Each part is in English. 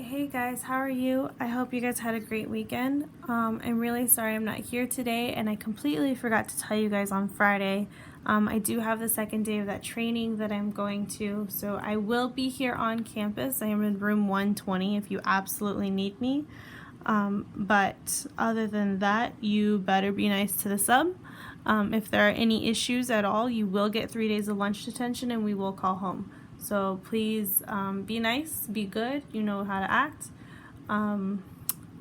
Hey guys, how are you? I hope you guys had a great weekend. I'm really sorry I'm not here today, and I completely forgot to tell you guys on Friday. I do have the second day of that training that I'm going to, so I will be here on campus. I am in room 120 if you absolutely need me. But other than that, you better be nice to the sub. If there are any issues at all, you will get 3 days of lunch detention and we will call home. So please be nice, be good, you know how to act.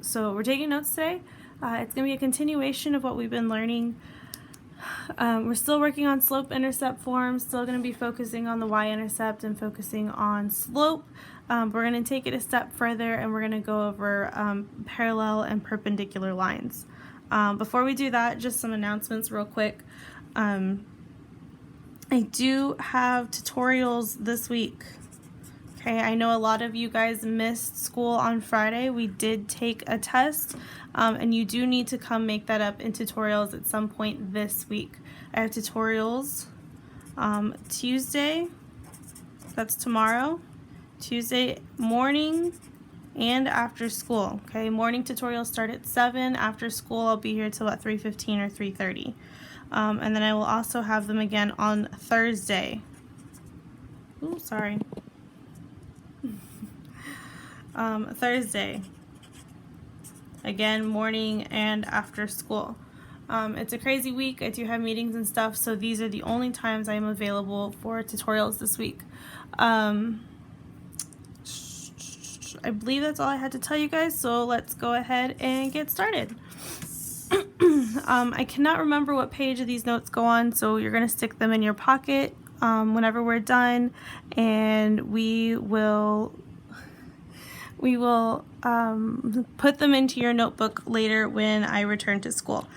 So we're taking notes today. It's going to be a continuation of what we've been learning. We're still working on slope-intercept forms, still going to be focusing on the y-intercept and focusing on slope. We're going to take it a step further and we're going to go over parallel and perpendicular lines. Before we do that, just some announcements real quick. I do have tutorials this week. Okay, I know a lot of you guys missed school on Friday. We did take a test, and you do need to come make that up in tutorials at some point this week. I have tutorials Tuesday, that's tomorrow, Tuesday morning and after school. Okay, morning tutorials start at 7. After school, I'll be here till about 3:15 or 3:30. And then I will also have them again on Thursday. Ooh, sorry. Thursday. Again, morning and after school. It's a crazy week. I do have meetings and stuff, so these are the only times I am available for tutorials this week. I believe that's all I had to tell you guys, so let's go ahead and get started. I cannot remember what page of these notes go on, so you're going to stick them in your pocket whenever we're done, and we will put them into your notebook later when I return to school,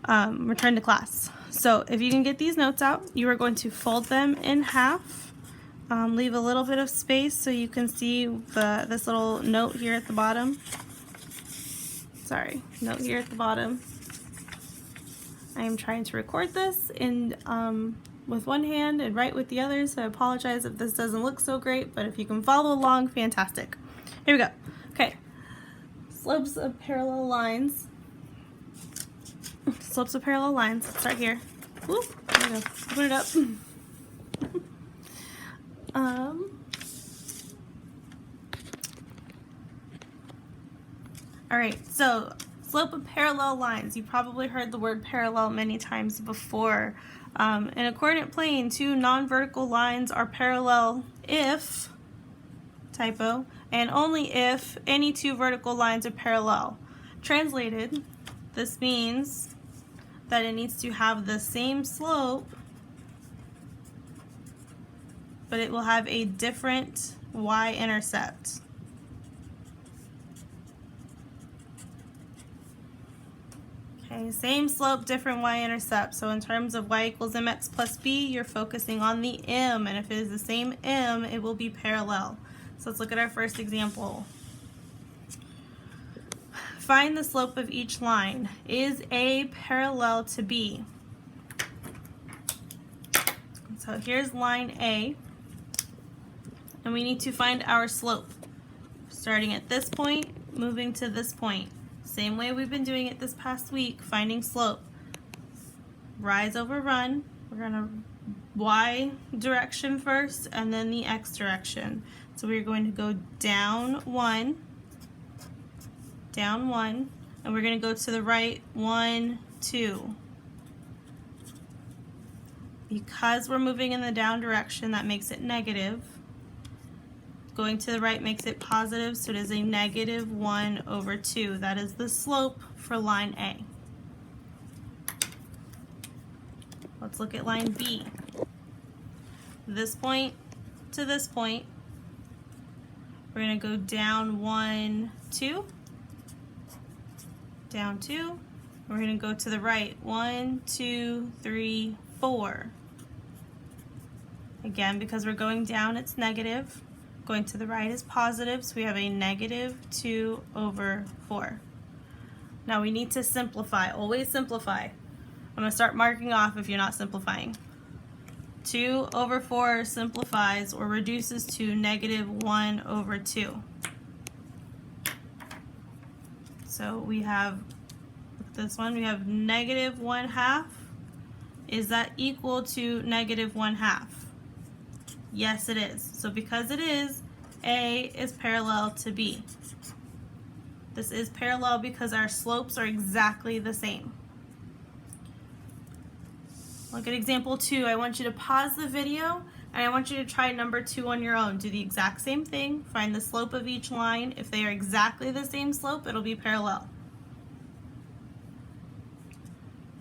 return to class. So if you can get these notes out, you are going to fold them in half, leave a little bit of space so you can see this little note here at the bottom. Sorry, note here at the bottom. I am trying to record this with one hand and write with the other, so I apologize if this doesn't look so great, but if you can follow along, fantastic. Here we go. Okay, slopes of parallel lines. Slopes of parallel lines. Let's start here. Whoop, there we go. Open it up. All right, so slope of parallel lines. You probably heard the word parallel many times before. In a coordinate plane, two non-vertical lines are parallel if, typo, and only if any two vertical lines are parallel. Translated, this means that it needs to have the same slope, but it will have a different y-intercept. Okay, same slope, different y-intercept. So in terms of y equals mx plus b, you're focusing on the m, and if it is the same m, it will be parallel. So let's look at our first example. Find the slope of each line. Is A parallel to B? So here's line A, and we need to find our slope. Starting at this point, moving to this point. Same way we've been doing it this past week, finding slope. Rise over run. We're going to y direction first and then the x direction. So we're going to go down 1, and we're going to go to the right 1, 2. Because we're moving in the down direction, that makes it negative. Going to the right makes it positive, so it is a negative 1 over 2. That is the slope for line A. Let's look at line B. This point to this point, we're going to go down 1, 2, down 2. We're going to go to the right 1, 2, 3, 4. Again, because we're going down, it's negative. Going to the right is positive, so we have a negative 2 over 4. Now we need to simplify. Always simplify. I'm going to start marking off if you're not simplifying. 2 over 4 simplifies or reduces to negative 1 over 2. So we have this one, we have -1/2. Is that equal to -1/2? Yes, it is. So because it is, A is parallel to B. This is parallel because our slopes are exactly the same. Look at example 2. I want you to pause the video and I want you to try number 2 on your own. Do the exact same thing. Find the slope of each line. If they are exactly the same slope, it'll be parallel.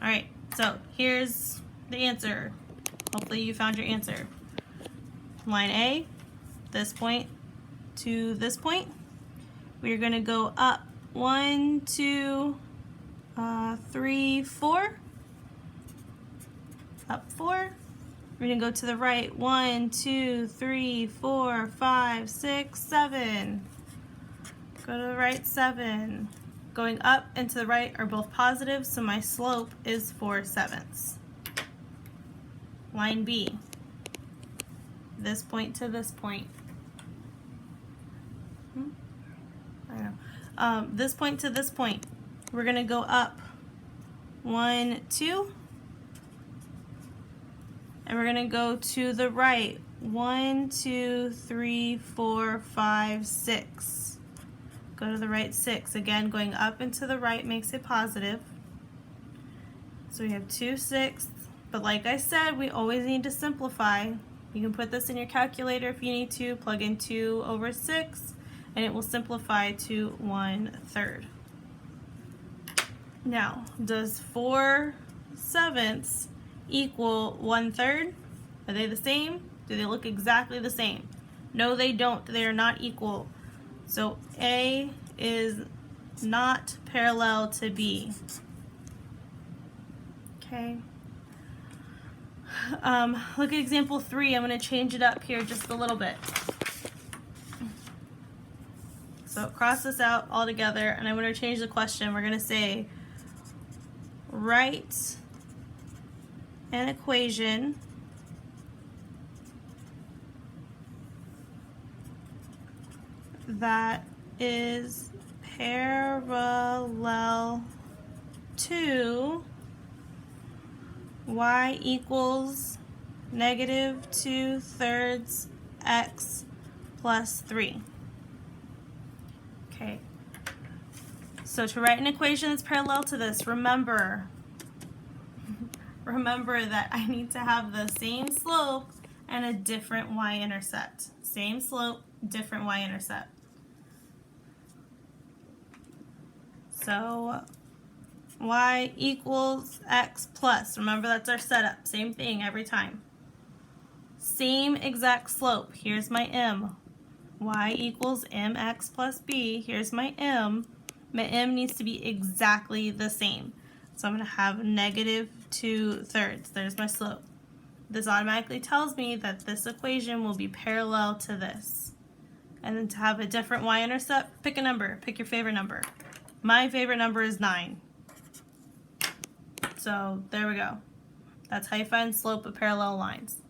All right, so here's the answer. Hopefully you found your answer. Line A, this point to this point. We're going to go up 1, 2, 3, 4. Up 4. We're going to go to the right. 1, 2, 3, 4, 5, 6, 7. Go to the right, 7. Going up and to the right are both positive, so my slope is 4/7. Line B. This point to this point. I know. This point to this point. We're going to go up 1, 2. And we're going to go to the right. 1, 2, 3, 4, 5, 6. Go to the right, 6. Again, going up and to the right makes it positive. So we have 2/6. But like I said, we always need to simplify. You can put this in your calculator if you need to. Plug in 2/6, and it will simplify to 1/3. Now, does 4/7 equal 1/3? Are they the same? Do they look exactly the same? No, they don't. They are not equal. So A is not parallel to B. Okay. Look at example 3. I'm going to change it up here just a little bit. So cross this out all together, and I'm going to change the question. We're going to say, write an equation that is parallel to y equals -2/3 x plus 3. Okay, so to write an equation that's parallel to this, remember that I need to have the same slope and a different y-intercept. Same slope, different y-intercept. So y equals x plus. Remember, that's our setup. Same thing every time. Same exact slope. Here's my m. Y equals mx plus b. Here's my m. My m needs to be exactly the same. So I'm going to have -2/3. There's my slope. This automatically tells me that this equation will be parallel to this. And then to have a different y-intercept, pick a number. Pick your favorite number. My favorite number is 9. So there we go. That's how you find slope of parallel lines.